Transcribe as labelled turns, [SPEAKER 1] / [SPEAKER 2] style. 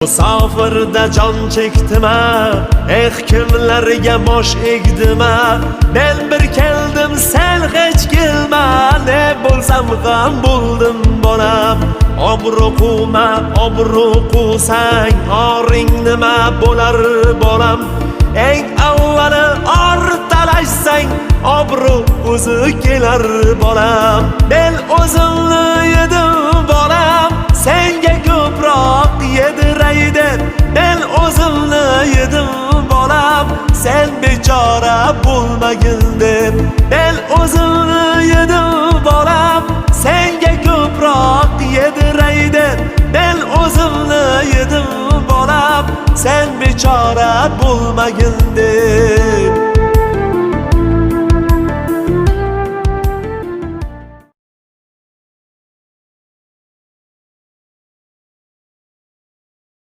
[SPEAKER 1] Musofirda jon chekdima, kimlarga bosh egdima. Men bir keldim, sen hech kelma. Ne bo'lsam ham bo'ldim bolam. Obro' quma, obro' qusang, oring nima bo'lar bolam. Eng avvali or talashsang, obro' o'zi kelar bolam. Men o'zimni yedim bolam, senga ko'proq yediraydi. Men o'zimni yedim bolam, sen bechora bo'lmagin deb. Men o'zimni yedim bolam, senga ko'proq yediraydi. Men o'zimni yedim bolam, sen bechora bo'lmagin